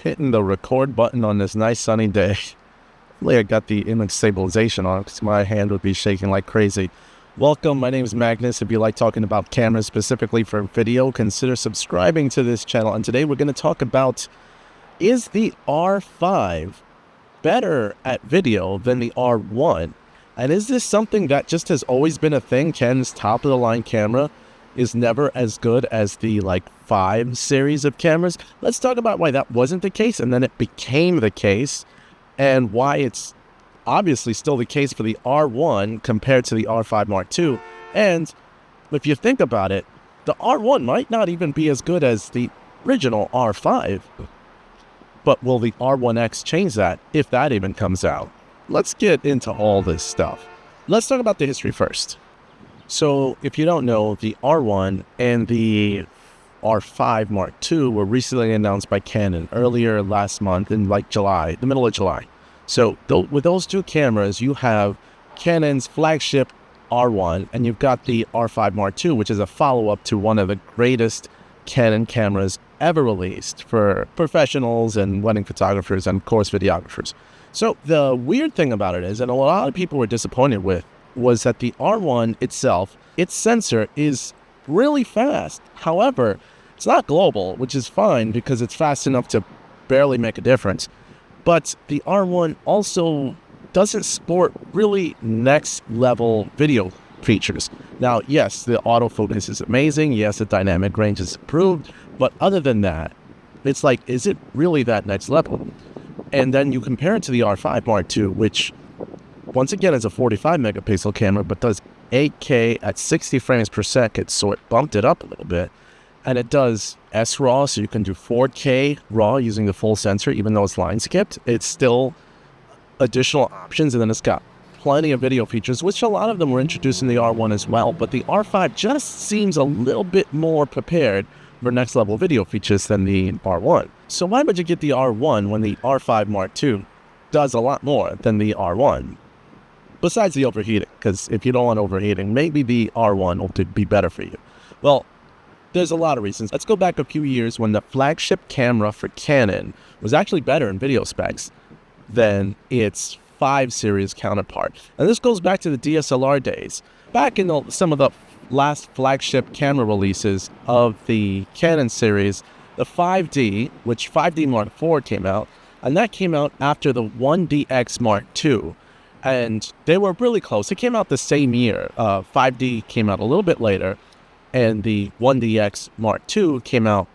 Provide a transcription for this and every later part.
hitting the record button on this nice sunny day. Hopefully I got the image stabilization on because my hand would be shaking like crazy. Welcome, my name is Magnus. If you like talking about cameras specifically for video, consider subscribing to this channel. And today we're going to talk about, is the R5 better at video than the R1? And is this something that just has always been a thing? Canon's top-of-the-line camera is never as good as the 5 series of cameras. Let's talk about why that wasn't the case and then it became the case, and why it's obviously still the case for the R1 compared to the R5 Mark II. And if you think about it, the R1 might not even be as good as the original R5. But will the R1X change that, if that even comes out? Let's get into all this stuff. Let's talk about the history first. So, if you don't know, the R1 and the R5 Mark II were recently announced by Canon earlier last month in July, the middle of July. So, with those two cameras, you have Canon's flagship R1, and you've got the R5 Mark II, which is a follow-up to one of the greatest Canon cameras ever released for professionals and wedding photographers and, of course, videographers. So, the weird thing about it is, and a lot of people were disappointed with, was that the R1 itself, its sensor is really fast. However, it's not global, which is fine because it's fast enough to barely make a difference. But the R1 also doesn't sport really next level video features. Now, yes, the autofocus is amazing. Yes, the dynamic range is improved. But other than that, it's like, is it really that next level? And then you compare it to the R5 Mark II, which once again is a 45 megapixel camera, but does 8K at 60 frames per second, so it bumped it up a little bit. And it does SRAW, so you can do 4K RAW using the full sensor, even though it's line skipped. It's still additional options, and then it's got plenty of video features, which a lot of them were introduced in the R1 as well. But the R5 just seems a little bit more prepared for next level video features than the R1. So why would you get the R1 when the R5 Mark II does a lot more than the R1? Besides the overheating, because if you don't want overheating, maybe the R1 will be better for you. Well, there's a lot of reasons. Let's go back a few years when the flagship camera for Canon was actually better in video specs than its 5 series counterpart. And this goes back to the DSLR days. Back in some of the last flagship camera releases of the Canon series, the 5D, which 5D Mark IV came out, and that came out after the 1DX Mark II. And they were really close. It came out the same year. 5D came out a little bit later, and the 1DX Mark II came out,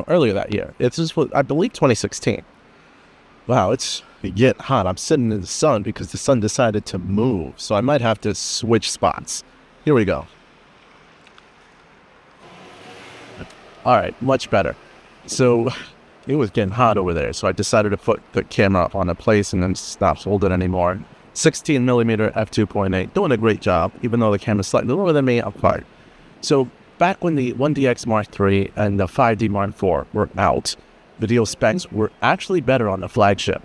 earlier that year. This was, I believe, 2016. Wow, it's getting hot. I'm sitting in the sun because the sun decided to move, so I might have to switch spots. Here we go. All right, much better. So it was getting hot over there, so I decided to put the camera up on a place and then stop holding it anymore. 16mm f2.8, doing a great job. Even though the camera's slightly lower than me, I'm fine. So back when the 1DX Mark III and the 5D Mark IV were out, video specs were actually better on the flagship.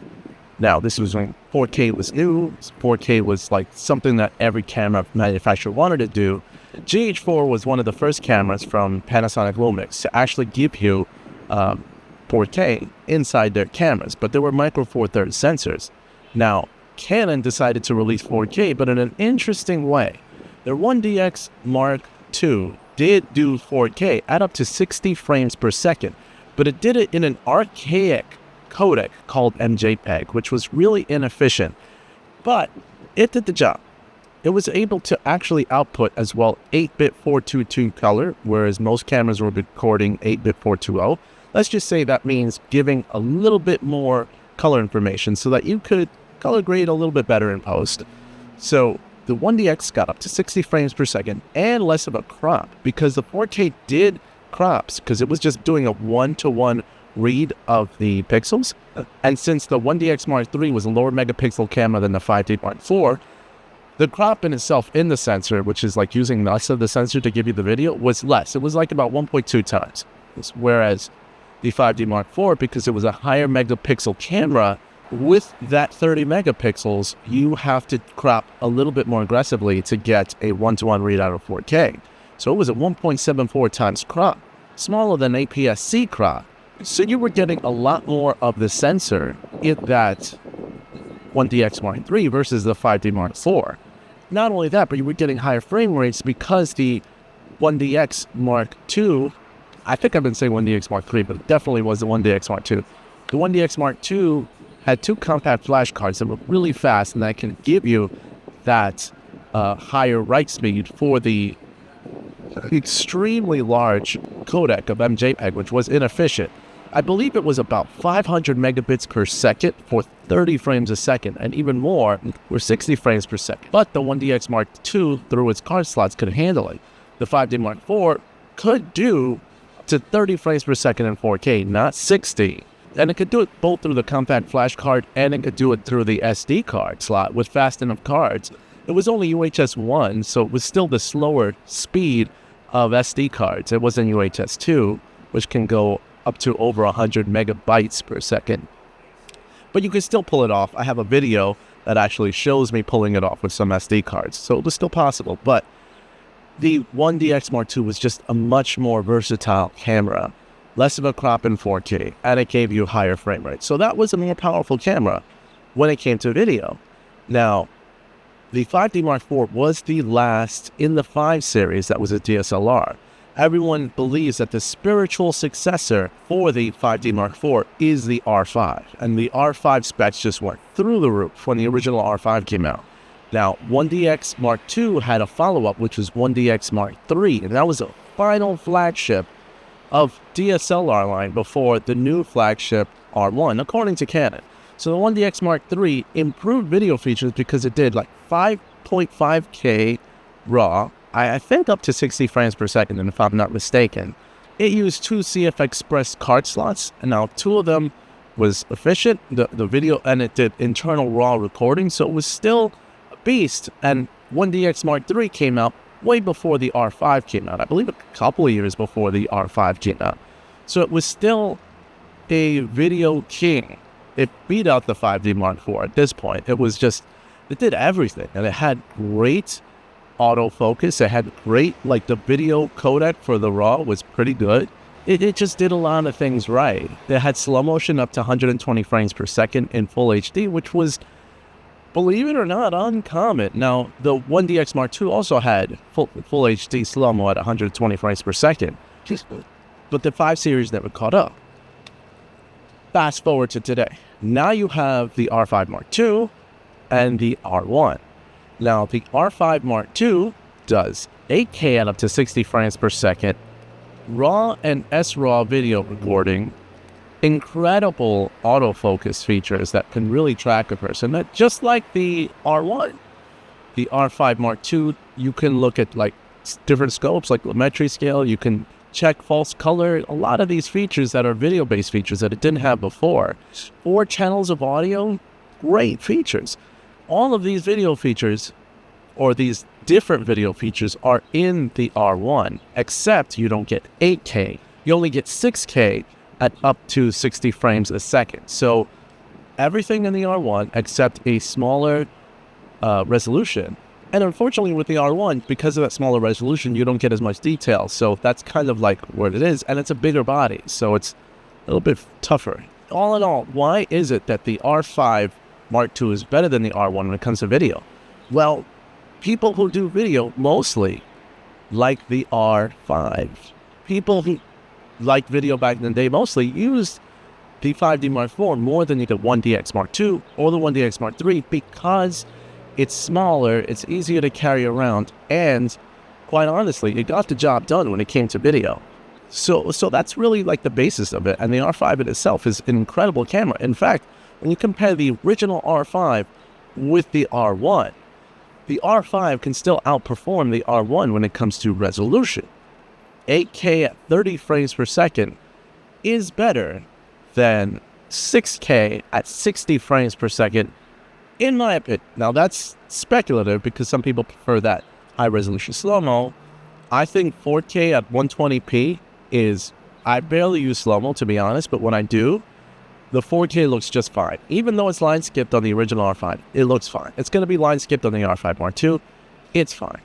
Now, this was when 4K was new. 4K was something that every camera manufacturer wanted to do. GH4 was one of the first cameras from Panasonic Lumix to actually give you 4K inside their cameras, but there were micro four thirds sensors. Now, Canon decided to release 4K, but in an interesting way. Their 1DX Mark II did do 4K at up to 60 frames per second, but it did it in an archaic codec called MJPEG, which was really inefficient, but it did the job. It was able to actually output as well 8-bit 422 color, whereas most cameras were recording 8-bit 420. Let's just say that means giving a little bit more color information so that you could color grade a little bit better in post. So the 1DX got up to 60 frames per second and less of a crop, because the 4K did crops because it was just doing a 1-to-1 read of the pixels. And since the 1DX Mark III was a lower megapixel camera than the 5D Mark IV, the crop in itself in the sensor, which is using less of the sensor to give you the video, was less. It was about 1.2 times. Whereas the 5D Mark IV, because it was a higher megapixel camera, with that 30 megapixels, you have to crop a little bit more aggressively to get a 1-to-1 readout of 4K. So it was a 1.74 times crop, smaller than APS-C crop, So you were getting a lot more of the sensor in that 1DX Mark III versus the 5D Mark IV. Not only that, but you were getting higher frame rates because the 1DX Mark II, I think I've been saying 1DX Mark III, but it definitely was the 1DX Mark II. The 1DX Mark II had two compact flash cards that were really fast and that can give you that higher write speed for the extremely large codec of MJPEG, which was inefficient. I believe it was about 500 megabits per second for 30 frames a second, and even more for 60 frames per second. But the 1DX Mark II, through its card slots, could handle it. The 5D Mark IV could do up to 30 frames per second in 4K, not 60. And it could do it both through the compact flash card and it could do it through the SD card slot with fast enough cards. It was only UHS 1, so it was still the slower speed of SD cards. It wasn't UHS 2, which can go up to over 100 megabytes per second. But you can still pull it off. I have a video that actually shows me pulling it off with some SD cards, so it was still possible. But the 1DX Mark II was just a much more versatile camera, less of a crop in 4K, and it gave you higher frame rate. So that was a more powerful camera when it came to video. Now, the 5D Mark IV was the last in the 5 series that was a DSLR. Everyone believes that the spiritual successor for the 5D Mark IV is the R5, and the R5 specs just went through the roof when the original R5 came out. Now, 1DX Mark II had a follow-up, which was 1DX Mark III, and that was a final flagship of DSLR line before the new flagship R1, according to Canon. So the 1DX Mark III improved video features because it did like 5.5K RAW, I think up to 60 frames per second, and if I'm not mistaken. It used 2 CF Express card slots, and now 2 of them was efficient, the video, and it did internal RAW recording, so it was still a beast. And 1DX Mark III came out way before the R5 came out. I believe a couple of years before the R5 came out. So it was still a video king. It beat out the 5D Mark IV at this point. It was just, it did everything, and it had great autofocus. It had great, like the video codec for the RAW was pretty good. It just did a lot of things right. It had slow motion up to 120 frames per second in full HD, which was, believe it or not, uncommon. Now, the 1DX Mark II also had full HD slow-mo at 120 frames per second. But the 5 series never caught up. Fast forward to today. Now you have the R5 Mark II and the R1. Now, the R5 Mark II does 8K at up to 60 frames per second, RAW and SRAW video recording, incredible autofocus features that can really track a person, that just like the R1. The R5 Mark II, you can look at like different scopes, like lumetri scale, you can check false color, a lot of these features that are video-based features that it didn't have before. 4 channels of audio, great features. All of these video features, or these different video features, are in the R1, except you don't get 8K. You only get 6K at up to 60 frames a second. So everything in the R1 except a smaller resolution. And unfortunately with the R1, because of that smaller resolution, you don't get as much detail. So that's kind of like what it is. And it's a bigger body, so it's a little bit tougher. All in all, why is it that the R5 Mark II is better than the R1 when it comes to video? Well, people who do video mostly like the R5. People who liked video back in the day mostly used the 5D Mark IV more than the 1DX Mark II or the 1DX Mark III because it's smaller, it's easier to carry around, and quite honestly, it got the job done when it came to video. So that's really like the basis of it, and the R5 in itself is an incredible camera. In fact, when you compare the original R5 with the R1, the R5 can still outperform the R1 when it comes to resolution. 8K at 30 frames per second is better than 6K at 60 frames per second, in my opinion. Now, that's speculative because some people prefer that high-resolution slow-mo. I think 4K at 120p is... I barely use slow-mo, to be honest, but when I do, the 4K looks just fine. Even though it's line skipped on the original R5, it looks fine. It's going to be line skipped on the R5 Mark II. It's fine.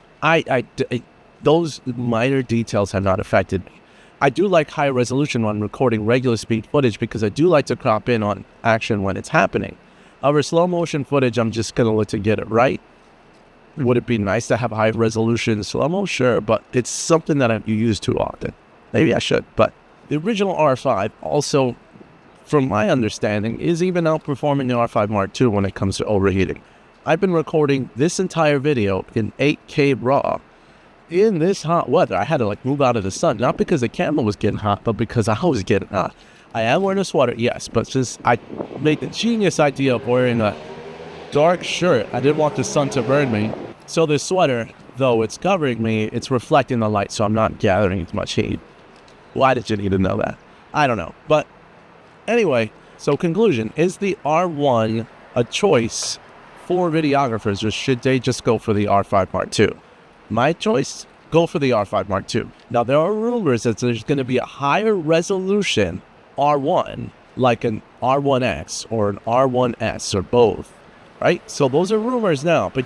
Those minor details have not affected me. I do like high resolution when recording regular speed footage because I do like to crop in on action when it's happening. However, slow motion footage, I'm just going to look to get it right. Would it be nice to have high resolution slow-mo? Sure, but it's something that I don't use too often. Maybe I should, but the original R5 also, from my understanding, is even outperforming the R5 Mark II when it comes to overheating. I've been recording this entire video in 8K RAW in this hot weather. I had to move out of the sun, not because the camera was getting hot, but because I was getting hot. I am wearing a sweater, yes, but since I made the genius idea of wearing a dark shirt, I didn't want the sun to burn me. So this sweater, though it's covering me, it's reflecting the light, so I'm not gathering as much heat. Why did you need to know that? I don't know. But anyway, so conclusion, is the R1 a choice for videographers, or should they just go for the R5 Mark II? My choice, go for the R5 Mark II. Now, there are rumors that there's going to be a higher resolution R1, like an R1X or an R1S or both, right? So those are rumors now, but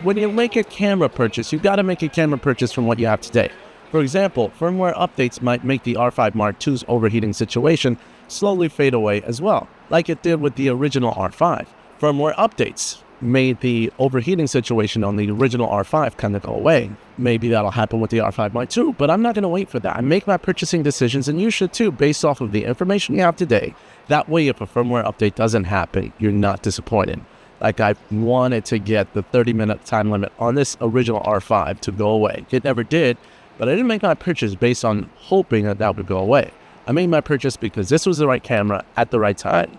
when you make a camera purchase, you got to make a camera purchase from what you have today. For example, firmware updates might make the R5 Mark II's overheating situation slowly fade away as well, like it did with the original R5. Firmware updates made the overheating situation on the original R5 kind of go away. Maybe that'll happen with the R5 Mark II, but I'm not going to wait for that. I make my purchasing decisions, and you should too, based off of the information you have today. That way, if a firmware update doesn't happen, you're not disappointed. Like, I wanted to get the 30-minute time limit on this original R5 to go away. It never did, but I didn't make my purchase based on hoping that that would go away. I made my purchase because this was the right camera at the right time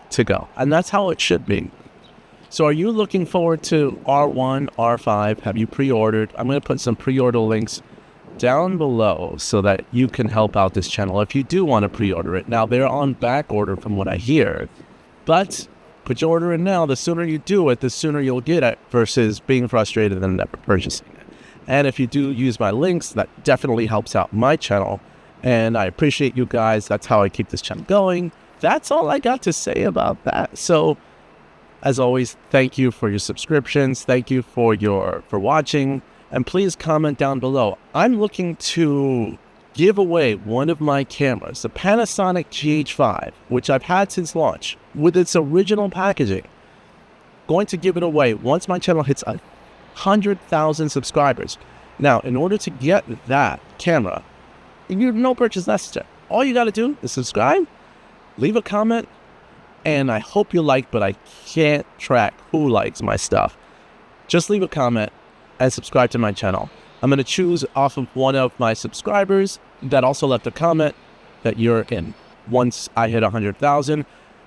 to go. And that's how it should be. So are you looking forward to R1, R5? Have you pre-ordered? I'm going to put some pre-order links down below so that you can help out this channel if you do want to pre-order it. Now, they're on back order from what I hear, but put your order in now. The sooner you do it, the sooner you'll get it versus being frustrated and never purchasing it. And if you do use my links, that definitely helps out my channel. And I appreciate you guys. That's how I keep this channel going. That's all I got to say about that. So, as always, thank you for your subscriptions. Thank you for watching. And please comment down below. I'm looking to give away one of my cameras, the Panasonic GH5, which I've had since launch, with its original packaging. Going to give it away once my channel hits 100,000 subscribers. Now, in order to get that camera, you have no purchase necessary. All you got to do is subscribe, leave a comment, and I hope you like, but I can't track who likes my stuff. Just leave a comment and subscribe to my channel. I'm going to choose off of one of my subscribers that also left a comment that you're in. Once I hit 100,000,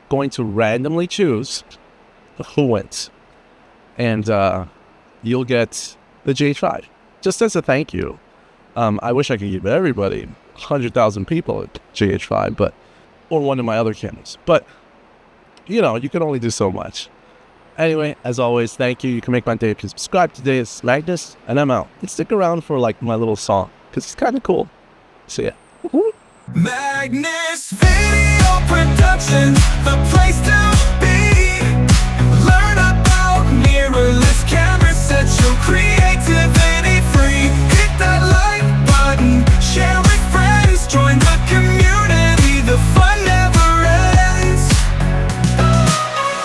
going to randomly choose who wins. And you'll get the GH5. Just as a thank you. I wish I could give everybody 100,000 people a GH5, or one of my other cameras. But, you can only do so much. Anyway, as always, thank you. You can make my day if you subscribe. Today is Magnus, and I'm out. And stick around for my little song, because it's kind of cool. See ya. Magnus Video Productions, the place to